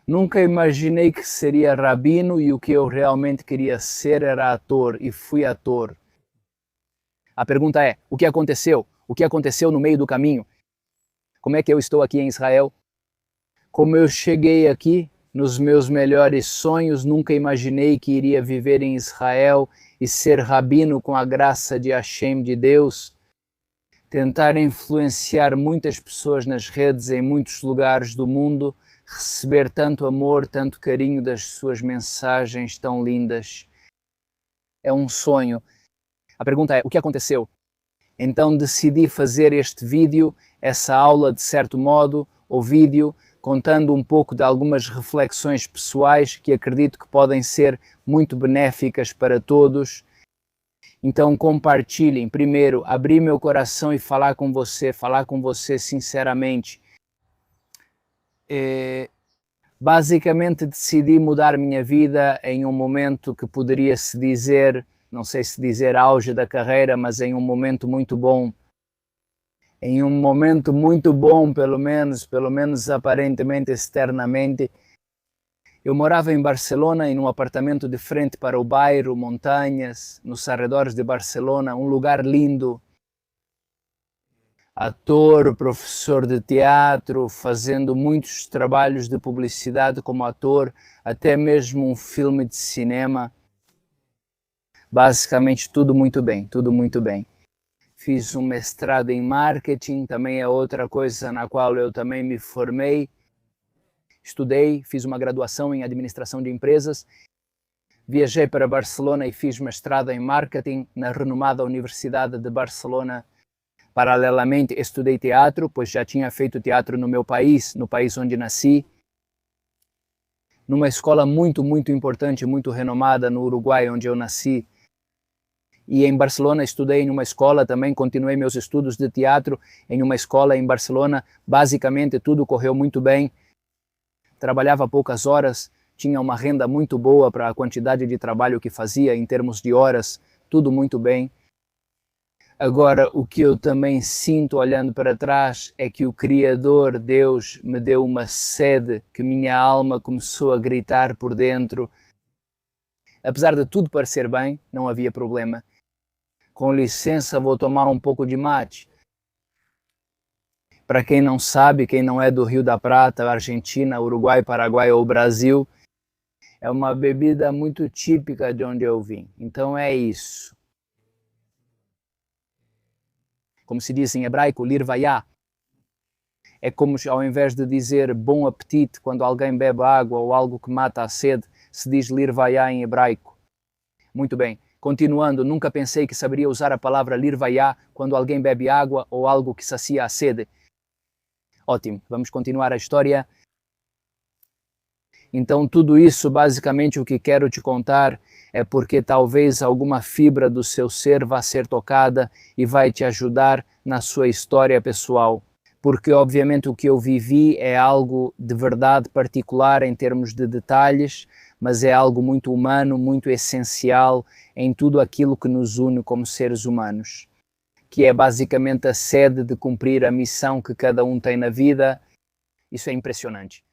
Nunca imaginei que seria rabino e o que eu realmente queria ser era ator e fui ator. A pergunta é, o que aconteceu? O que aconteceu no meio do caminho? Como é que eu estou aqui em Israel? Como eu cheguei aqui? Nos meus melhores sonhos, nunca imaginei que iria viver em Israel e ser rabino com a graça de Hashem, de Deus. Tentar influenciar muitas pessoas nas redes em muitos lugares do mundo, receber tanto amor, tanto carinho das suas mensagens tão lindas. É um sonho. A pergunta é, o que aconteceu? Então decidi fazer este vídeo, essa aula de certo modo, ou vídeo, contando um pouco de algumas reflexões pessoais que acredito que podem ser muito benéficas para todos. Então compartilhem. Primeiro, abrir meu coração e falar com você sinceramente. Basicamente decidi mudar minha vida em um momento que poderia se dizer, não sei se dizer auge da carreira, mas em um momento muito bom. Em um momento muito bom, pelo menos aparentemente, externamente. Eu morava em Barcelona, em um apartamento de frente para o bairro, montanhas, nos arredores de Barcelona, um lugar lindo. Ator, professor de teatro, fazendo muitos trabalhos de publicidade como ator, até mesmo um filme de cinema. Basicamente tudo muito bem, tudo muito bem. Fiz um mestrado em marketing, também é outra coisa na qual eu também me formei. Estudei, fiz uma graduação em administração de empresas. Viajei para Barcelona e fiz mestrado em marketing na renomada Universidade de Barcelona. Paralelamente, estudei teatro, pois já tinha feito teatro no meu país, no país onde nasci. Numa escola muito, muito importante, muito renomada no Uruguai, onde eu nasci. E em Barcelona estudei em uma escola também, continuei meus estudos de teatro em uma escola em Barcelona. Basicamente tudo correu muito bem. Trabalhava poucas horas, tinha uma renda muito boa para a quantidade de trabalho que fazia em termos de horas, tudo muito bem. Agora, o que eu também sinto olhando para trás é que o Criador, Deus, me deu uma sede que minha alma começou a gritar por dentro. Apesar de tudo parecer bem, não havia problema. Com licença, vou tomar um pouco de mate. Para quem não sabe, quem não é do Rio da Prata, Argentina, Uruguai, Paraguai ou Brasil, é uma bebida muito típica de onde eu vim. Então é isso. Como se diz em hebraico, lirvayá. É como ao invés de dizer bom apetite quando alguém bebe água ou algo que mata a sede, se diz lirvayá em hebraico. Muito bem. Continuando, nunca pensei que saberia usar a palavra lirvayá quando alguém bebe água ou algo que sacia a sede. Ótimo, vamos continuar a história. Então tudo isso, basicamente o que quero te contar é porque talvez alguma fibra do seu ser vá ser tocada e vai te ajudar na sua história pessoal. Porque obviamente o que eu vivi é algo de verdade particular em termos de detalhes, mas é algo muito humano, muito essencial em tudo aquilo que nos une como seres humanos, que é basicamente a sede de cumprir a missão que cada um tem na vida. Isso é impressionante.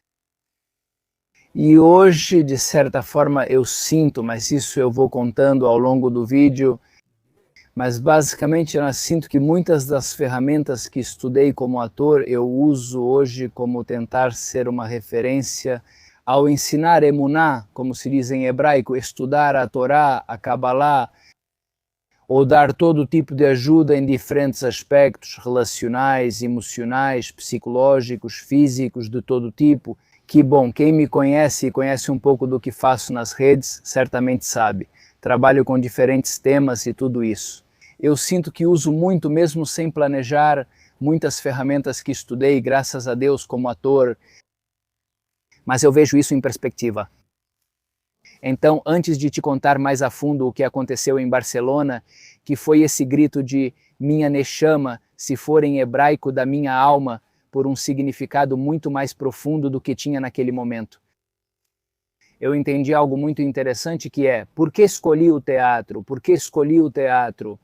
E hoje, de certa forma, eu sinto, mas isso eu vou contando ao longo do vídeo, mas basicamente eu sinto que muitas das ferramentas que estudei como ator eu uso hoje como tentar ser uma referência ao ensinar emuná, como se diz em hebraico, estudar a Torá, a Kabbalah, ou dar todo tipo de ajuda em diferentes aspectos relacionais, emocionais, psicológicos, físicos, de todo tipo. Que bom, quem me conhece e conhece um pouco do que faço nas redes, certamente sabe. Trabalho com diferentes temas e tudo isso. Eu sinto que uso muito, mesmo sem planejar, muitas ferramentas que estudei, graças a Deus, como ator, mas eu vejo isso em perspectiva. Então, antes de te contar mais a fundo o que aconteceu em Barcelona, que foi esse grito de minha neshama, se for em hebraico, da minha alma, por um significado muito mais profundo do que tinha naquele momento. Eu entendi algo muito interessante que é, por que escolhi o teatro? Por que escolhi o teatro?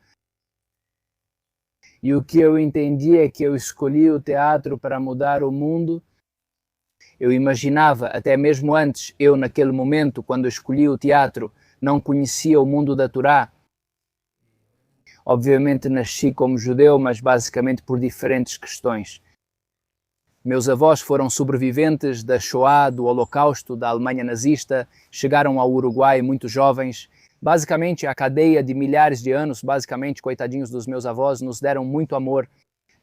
E o que eu entendi é que eu escolhi o teatro para mudar o mundo, Eu imaginava, até mesmo antes, eu naquele momento, quando escolhi o teatro, não conhecia o mundo da Torá. Obviamente nasci como judeu, mas basicamente por diferentes questões. Meus avós foram sobreviventes da Shoah, do Holocausto, da Alemanha nazista, chegaram ao Uruguai muito jovens. Basicamente, a cadeia de milhares de anos, basicamente, coitadinhos dos meus avós, nos deram muito amor.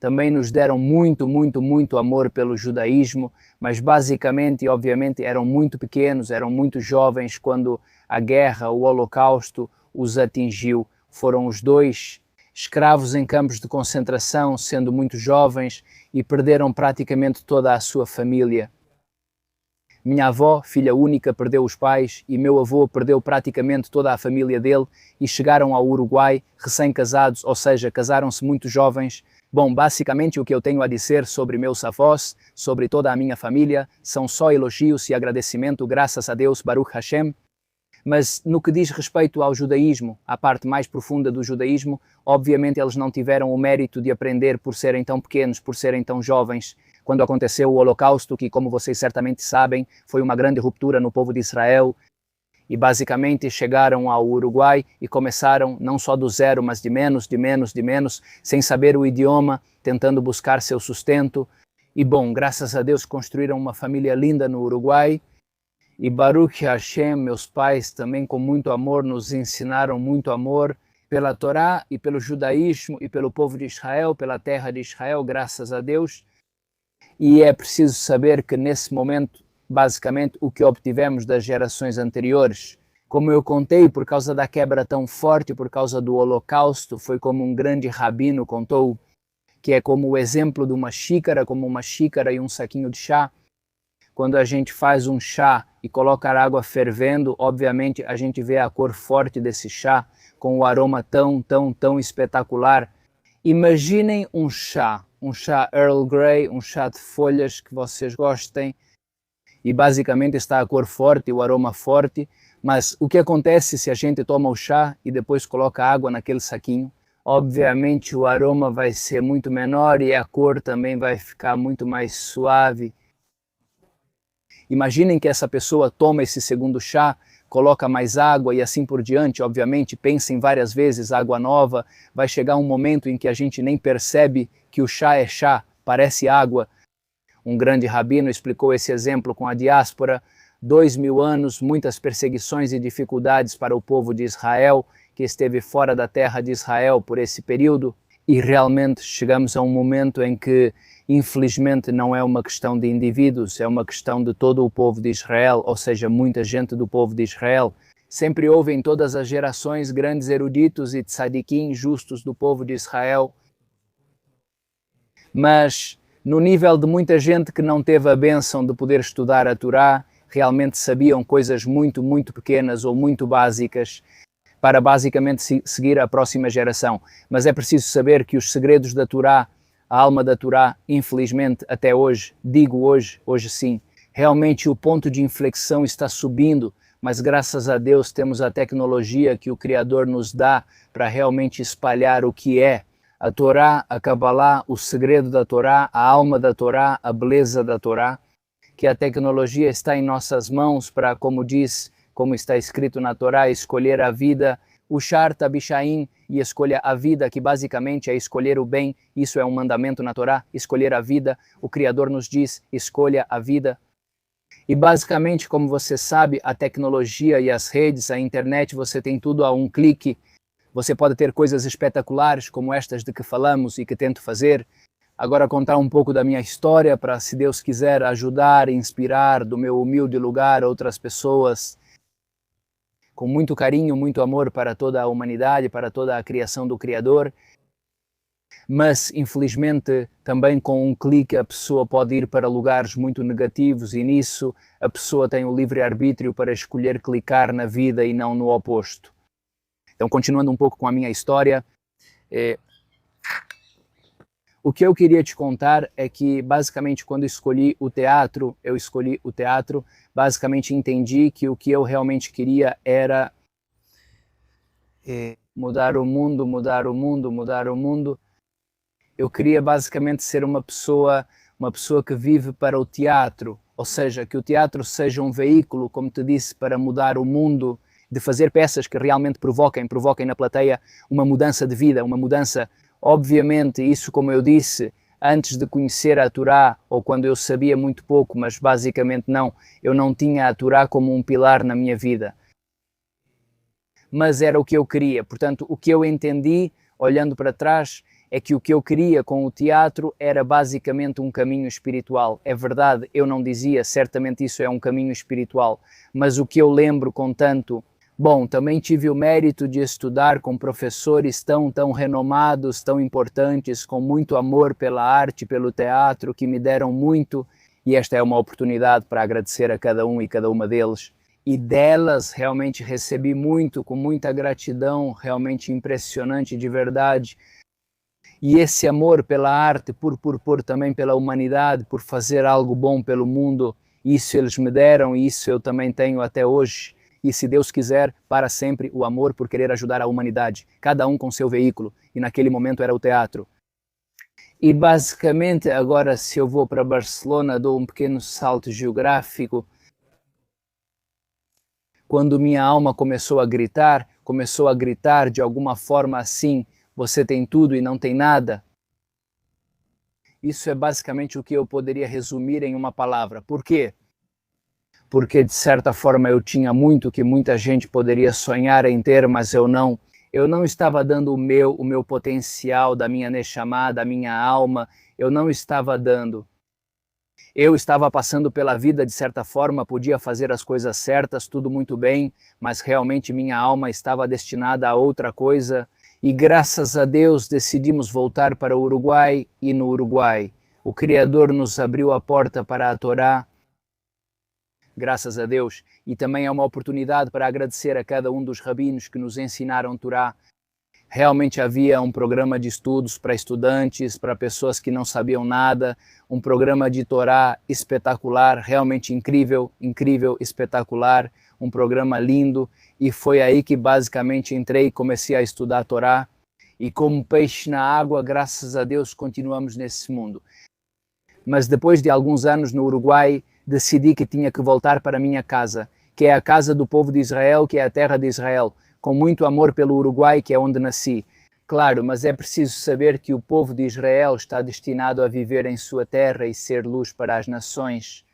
Também nos deram muito amor pelo judaísmo, mas basicamente, obviamente, eram muito pequenos, eram muito jovens quando a guerra, o Holocausto, os atingiu. Foram os dois escravos em campos de concentração, sendo muito jovens, e perderam praticamente toda a sua família. Minha avó, filha única, perdeu os pais e meu avô perdeu praticamente toda a família dele e chegaram ao Uruguai recém-casados, ou seja, casaram-se muito jovens. Bom, basicamente o que eu tenho a dizer sobre meus avós, sobre toda a minha família, são só elogios e agradecimento, graças a Deus, Baruch Hashem. Mas no que diz respeito ao judaísmo, à parte mais profunda do judaísmo, obviamente eles não tiveram o mérito de aprender por serem tão pequenos, por serem tão jovens. Quando aconteceu o Holocausto, que como vocês certamente sabem, foi uma grande ruptura no povo de Israel, e basicamente chegaram ao Uruguai e começaram não só do zero, mas de menos, sem saber o idioma, tentando buscar seu sustento. E bom, graças a Deus construíram uma família linda no Uruguai. E Baruch Hashem, meus pais também com muito amor nos ensinaram muito amor pela Torá e pelo judaísmo e pelo povo de Israel, pela terra de Israel, graças a Deus. E é preciso saber que nesse momento, basicamente, o que obtivemos das gerações anteriores, como eu contei, por causa da quebra tão forte, por causa do Holocausto, foi como um grande rabino contou, que é como o exemplo de uma xícara, como uma xícara e um saquinho de chá. Quando a gente faz um chá e coloca a água fervendo, obviamente a gente vê a cor forte desse chá, com o aroma tão espetacular. Imaginem um chá Earl Grey, um chá de folhas que vocês gostem, e basicamente está a cor forte, o aroma forte, mas o que acontece se a gente toma o chá e depois coloca água naquele saquinho? Obviamente o aroma vai ser muito menor e a cor também vai ficar muito mais suave. Imaginem que essa pessoa toma esse segundo chá, coloca mais água e assim por diante, obviamente, pensem várias vezes, água nova, vai chegar um momento em que a gente nem percebe que o chá é chá, parece água. Um grande rabino explicou esse exemplo com a diáspora, 2000 anos, muitas perseguições e dificuldades para o povo de Israel, que esteve fora da terra de Israel por esse período, e realmente chegamos a um momento em que infelizmente não é uma questão de indivíduos, é uma questão de todo o povo de Israel, ou seja, muita gente do povo de Israel. Sempre houve em todas as gerações grandes eruditos e tzadikim justos do povo de Israel, mas no nível de muita gente que não teve a bênção de poder estudar a Torá, realmente sabiam coisas muito pequenas ou muito básicas, para basicamente seguir a próxima geração. Mas é preciso saber que os segredos da Torá, a alma da Torá, infelizmente, até hoje, digo hoje sim, realmente o ponto de inflexão está subindo, mas graças a Deus temos a tecnologia que o Criador nos dá para realmente espalhar o que é a Torá, a Kabbalah, o segredo da Torá, a alma da Torá, a beleza da Torá, que a tecnologia está em nossas mãos para, como está escrito na Torá, escolher a vida, o Sharta Bishaim, e escolha a vida, que basicamente é escolher o bem. Isso é um mandamento na Torá, escolher a vida. O Criador nos diz, escolha a vida. E basicamente, como você sabe, a tecnologia e as redes, a internet, você tem tudo a um clique. Você pode ter coisas espetaculares como estas de que falamos e que tento fazer. Agora contar um pouco da minha história para, se Deus quiser, ajudar e inspirar do meu humilde lugar outras pessoas, com muito carinho, muito amor para toda a humanidade, para toda a criação do Criador. Mas, infelizmente, também com um clique a pessoa pode ir para lugares muito negativos e nisso a pessoa tem o livre-arbítrio para escolher clicar na vida e não no oposto. Então, continuando um pouco com a minha história, o que eu queria te contar é que, basicamente, quando eu escolhi o teatro, basicamente entendi que o que eu realmente queria era mudar o mundo. Eu queria basicamente ser uma pessoa que vive para o teatro, ou seja, que o teatro seja um veículo, como te disse, para mudar o mundo, de fazer peças que realmente provoquem na plateia uma mudança de vida, uma mudança, obviamente, isso como eu disse, antes de conhecer a Torá, ou quando eu sabia muito pouco, mas basicamente não, eu não tinha a Torá como um pilar na minha vida. Mas era o que eu queria, portanto, o que eu entendi, olhando para trás, é que o que eu queria com o teatro era basicamente um caminho espiritual. É verdade, eu não dizia, certamente isso é um caminho espiritual, mas o que eu lembro com tanto... Bom, também tive o mérito de estudar com professores tão renomados, tão importantes, com muito amor pela arte, pelo teatro, que me deram muito, e esta é uma oportunidade para agradecer a cada um e cada uma deles. E delas realmente recebi muito, com muita gratidão, realmente impressionante de verdade. E esse amor pela arte, por também pela humanidade, por fazer algo bom pelo mundo, isso eles me deram e isso eu também tenho até hoje. E se Deus quiser, para sempre, o amor por querer ajudar a humanidade, cada um com seu veículo, e naquele momento era o teatro. E basicamente, agora se eu vou para Barcelona, dou um pequeno salto geográfico. Quando minha alma começou a gritar de alguma forma assim, você tem tudo e não tem nada. Isso é basicamente o que eu poderia resumir em uma palavra. Por quê? Porque de certa forma eu tinha muito que muita gente poderia sonhar em ter, mas eu não. Eu não estava dando o meu potencial, da minha neshama, da minha alma, eu não estava dando. Eu estava passando pela vida de certa forma, podia fazer as coisas certas, tudo muito bem, mas realmente minha alma estava destinada a outra coisa. E graças a Deus decidimos voltar para o Uruguai, e no Uruguai o Criador nos abriu a porta para a Torá. Graças a Deus, e também é uma oportunidade para agradecer a cada um dos rabinos que nos ensinaram Torá. Realmente havia um programa de estudos para estudantes, para pessoas que não sabiam nada, um programa de Torá espetacular, realmente incrível, espetacular, um programa lindo, e foi aí que basicamente entrei e comecei a estudar Torá, e como peixe na água, graças a Deus, continuamos nesse mundo. Mas depois de alguns anos no Uruguai, decidi que tinha que voltar para a minha casa, que é a casa do povo de Israel, que é a terra de Israel, com muito amor pelo Uruguai, que é onde nasci. Claro, mas é preciso saber que o povo de Israel está destinado a viver em sua terra e ser luz para as nações.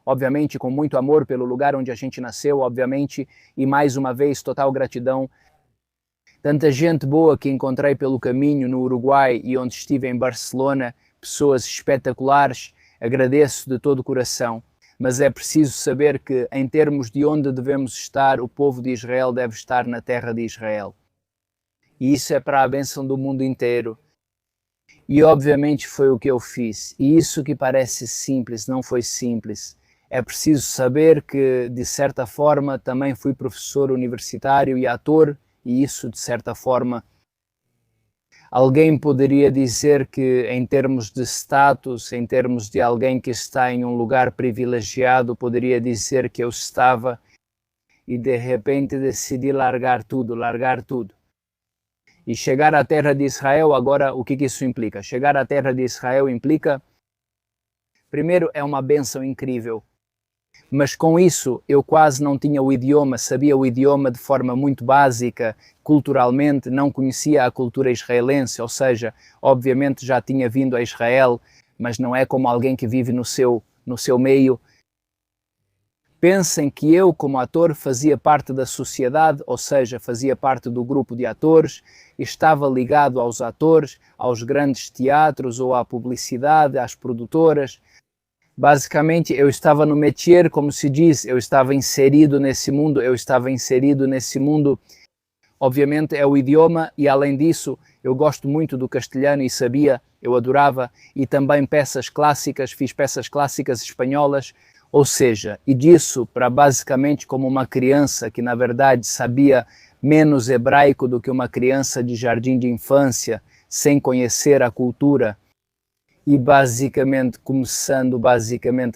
Obviamente, com muito amor pelo lugar onde a gente nasceu, obviamente, e mais uma vez, total gratidão. Tanta gente boa que encontrei pelo caminho no Uruguai e onde estive em Barcelona, pessoas espetaculares, agradeço de todo o coração. Mas é preciso saber que, em termos de onde devemos estar, o povo de Israel deve estar na terra de Israel. E isso é para a bênção do mundo inteiro. E obviamente foi o que eu fiz. E isso que parece simples, não foi simples. É preciso saber que, de certa forma, também fui professor universitário e ator, e isso, de certa forma, alguém poderia dizer que, em termos de status, em termos de alguém que está em um lugar privilegiado, poderia dizer que eu estava e de repente decidi largar tudo. E chegar à terra de Israel, agora, o que isso implica? Chegar à terra de Israel implica, primeiro, é uma bênção incrível. Mas com isso eu quase não tinha o idioma, sabia o idioma de forma muito básica, culturalmente, não conhecia a cultura israelense, ou seja, obviamente já tinha vindo a Israel, mas não é como alguém que vive no seu meio. Pensem que eu, como ator, fazia parte da sociedade, ou seja, fazia parte do grupo de atores, estava ligado aos atores, aos grandes teatros ou à publicidade, às produtoras. Basicamente, eu estava no métier, como se diz, eu estava inserido nesse mundo, Obviamente é o idioma e, além disso, eu gosto muito do castelhano e sabia, eu adorava, e também peças clássicas, fiz peças clássicas espanholas, ou seja, e disso para basicamente como uma criança que na verdade sabia menos hebraico do que uma criança de jardim de infância, sem conhecer a cultura, e basicamente começando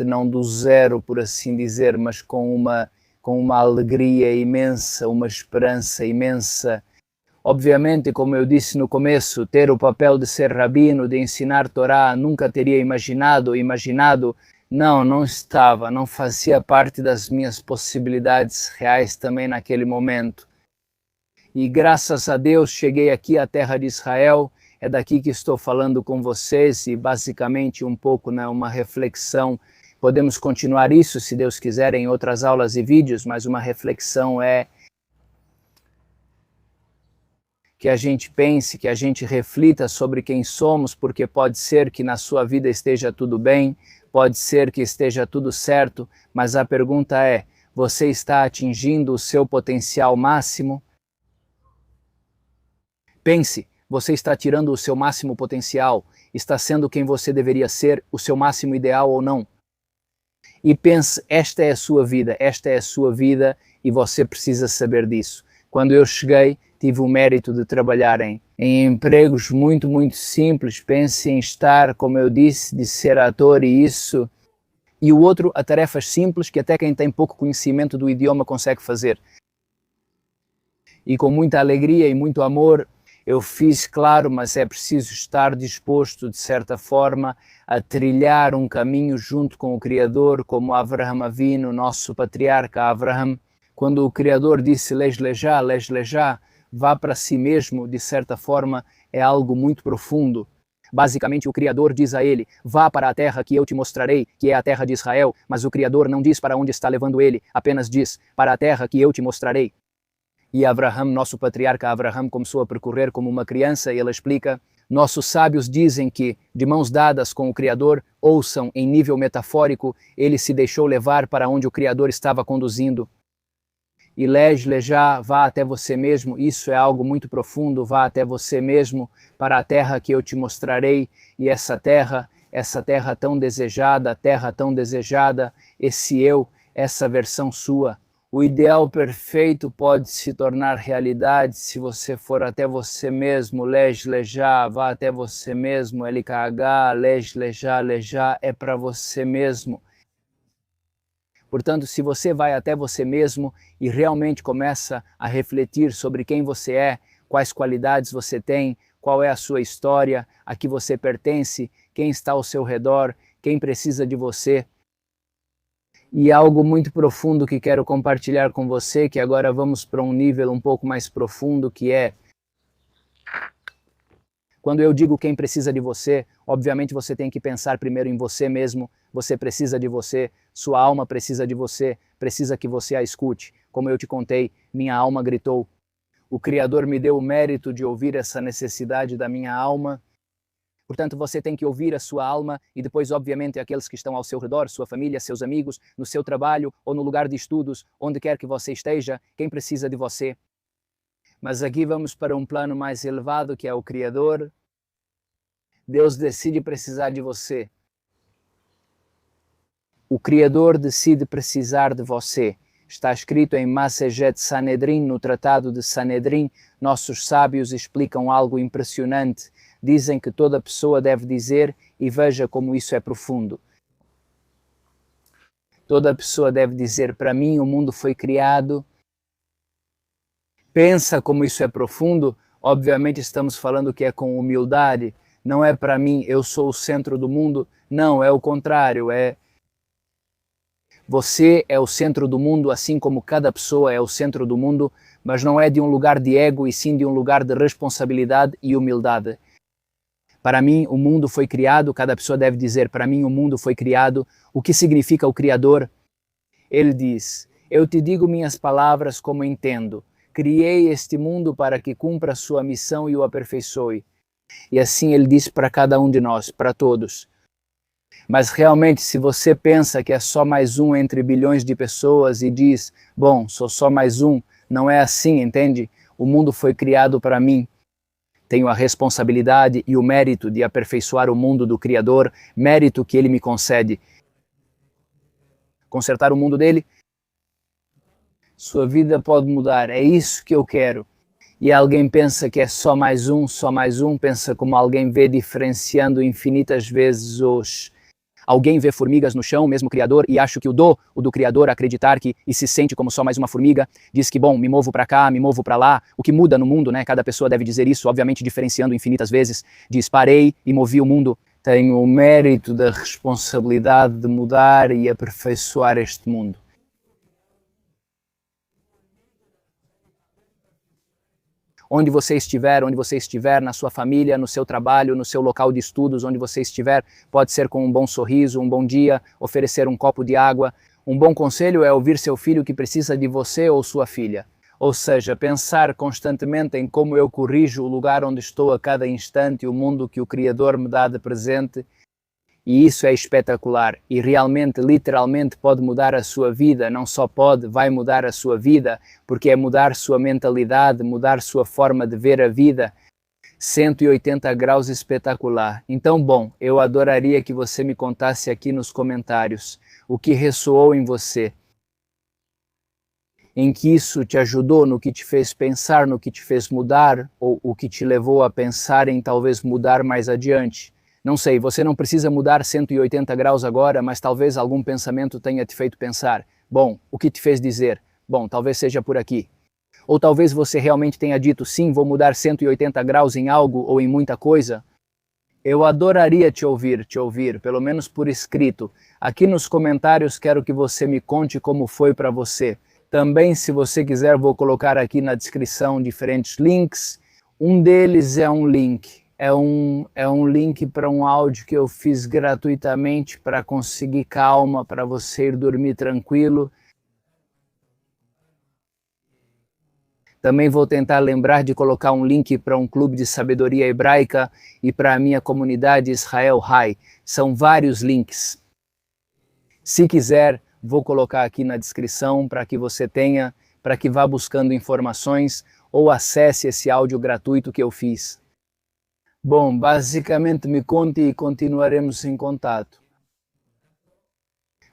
não do zero, por assim dizer, mas com uma alegria imensa, uma esperança imensa. Obviamente, como eu disse no começo, ter o papel de ser rabino, de ensinar Torá, nunca teria imaginado Não, não estava, não fazia parte das minhas possibilidades reais também naquele momento. E graças a Deus cheguei aqui à terra de Israel, é daqui que estou falando com vocês e basicamente um pouco, né, uma reflexão. Podemos continuar isso, se Deus quiser, em outras aulas e vídeos, mas uma reflexão é que a gente pense, que a gente reflita sobre quem somos, porque pode ser que na sua vida esteja tudo bem, pode ser que esteja tudo certo, mas a pergunta é, você está atingindo o seu potencial máximo? Pense, você está tirando o seu máximo potencial? Está sendo quem você deveria ser, o seu máximo ideal ou não? E pense, esta é a sua vida e você precisa saber disso. Quando eu cheguei, tive o mérito de trabalhar em empregos muito simples. Pense em estar, como eu disse, de ser ator e isso. E o outro, a tarefas simples que até quem tem pouco conhecimento do idioma consegue fazer. E com muita alegria e muito amor, eu fiz, claro, mas é preciso estar disposto, de certa forma, a trilhar um caminho junto com o Criador, como Avraham Avinu, nosso patriarca Avraham. Quando o Criador disse Lej Lejá, vá para si mesmo, de certa forma, é algo muito profundo. Basicamente, o Criador diz a ele, vá para a terra que eu te mostrarei, que é a terra de Israel, mas o Criador não diz para onde está levando ele, apenas diz, para a terra que eu te mostrarei. E Avraham, nosso patriarca Avraham, começou a percorrer como uma criança e ele explica, nossos sábios dizem que, de mãos dadas com o Criador, ouçam em nível metafórico, ele se deixou levar para onde o Criador estava conduzindo. E Lej Lejá, vá até você mesmo, isso é algo muito profundo, vá até você mesmo, para a terra que eu te mostrarei, e essa terra tão desejada, esse eu, essa versão sua. O ideal perfeito pode se tornar realidade se você for até você mesmo, Lej Lejá, vá até você mesmo, LKH, Lej Lejá é para você mesmo. Portanto, se você vai até você mesmo e realmente começa a refletir sobre quem você é, quais qualidades você tem, qual é a sua história, a que você pertence, quem está ao seu redor, quem precisa de você. E algo muito profundo que quero compartilhar com você, que agora vamos para um nível um pouco mais profundo, que é quando eu digo quem precisa de você, obviamente você tem que pensar primeiro em você mesmo, você precisa de você, sua alma precisa de você, precisa que você a escute. Como eu te contei, minha alma gritou. O Criador me deu o mérito de ouvir essa necessidade da minha alma. Portanto, você tem que ouvir a sua alma e depois, obviamente, aqueles que estão ao seu redor, sua família, seus amigos, no seu trabalho ou no lugar de estudos, onde quer que você esteja, quem precisa de você. Mas aqui vamos para um plano mais elevado, que é o Criador. Deus decide precisar de você. O Criador decide precisar de você. Está escrito em Masejet Sanedrin, no Tratado de Sanedrin, nossos sábios explicam algo impressionante. Dizem que toda pessoa deve dizer, e veja como isso é profundo. Toda pessoa deve dizer, para mim o mundo foi criado. Pensa como isso é profundo. Obviamente estamos falando que é com humildade. Não é para mim, eu sou o centro do mundo. Não, é o contrário. Você é o centro do mundo, assim como cada pessoa é o centro do mundo, mas não é de um lugar de ego, e sim de um lugar de responsabilidade e humildade. Para mim, o mundo foi criado, cada pessoa deve dizer, para mim o mundo foi criado. O que significa o Criador? Ele diz, eu te digo minhas palavras como entendo. Criei este mundo para que cumpra a sua missão e o aperfeiçoe. E assim ele diz para cada um de nós, para todos. Mas realmente, se você pensa que é só mais um entre bilhões de pessoas e diz, bom, sou só mais um, não é assim, entende? O mundo foi criado para mim. Tenho a responsabilidade e o mérito de aperfeiçoar o mundo do Criador, mérito que Ele me concede. Consertar o mundo dele, sua vida pode mudar, é isso que eu quero. E alguém pensa que é só mais um, pensa como alguém vê diferenciando infinitas vezes os... Alguém vê formigas no chão, mesmo Criador, e acha que o do Criador acreditar que e se sente como só mais uma formiga, diz que, bom, me movo para cá, me movo para lá, o que muda no mundo, né? Cada pessoa deve dizer isso, obviamente diferenciando infinitas vezes, diz parei e movi o mundo. tenho o mérito da responsabilidade de mudar e aperfeiçoar este mundo. Onde você estiver, na sua família, no seu trabalho, no seu local de estudos, onde você estiver, pode ser com um bom sorriso, um bom dia, oferecer um copo de água. Um bom conselho é ouvir seu filho que precisa de você ou sua filha. Ou seja, pensar constantemente em como eu corrijo o lugar onde estou a cada instante, o mundo que o Criador me dá de presente. E isso é espetacular e realmente, literalmente pode mudar a sua vida, não só pode, vai mudar a sua vida, porque é mudar sua mentalidade, mudar sua forma de ver a vida. 180 graus espetacular. Então, bom, eu adoraria que você me contasse aqui nos comentários o que ressoou em você, em que isso te ajudou, no que te fez pensar, no que te fez mudar, ou o que te levou a pensar em talvez mudar mais adiante. Não sei, você não precisa mudar 180 graus agora, mas talvez algum pensamento tenha te feito pensar. Bom, o que te fez dizer? Bom, talvez seja por aqui. Ou talvez você realmente tenha dito, sim, vou mudar 180 graus em algo ou em muita coisa. Eu adoraria te ouvir, pelo menos por escrito. Aqui nos comentários quero que você me conte como foi para você. Também, se você quiser, vou colocar aqui na descrição diferentes links. Um deles é um link. É um link para um áudio que eu fiz gratuitamente para conseguir calma, para você ir dormir tranquilo. Também vou tentar lembrar de colocar um link para um clube de sabedoria hebraica e para a minha comunidade Israel High. São vários links. Se quiser, vou colocar aqui na descrição para que você tenha, para que vá buscando informações ou acesse esse áudio gratuito que eu fiz. Bom, basicamente me conte e continuaremos em contato.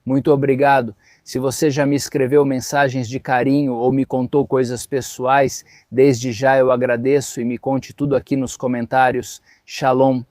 Muito obrigado. Se você já me escreveu mensagens de carinho ou me contou coisas pessoais, desde já eu agradeço e me conte tudo aqui nos comentários. Shalom.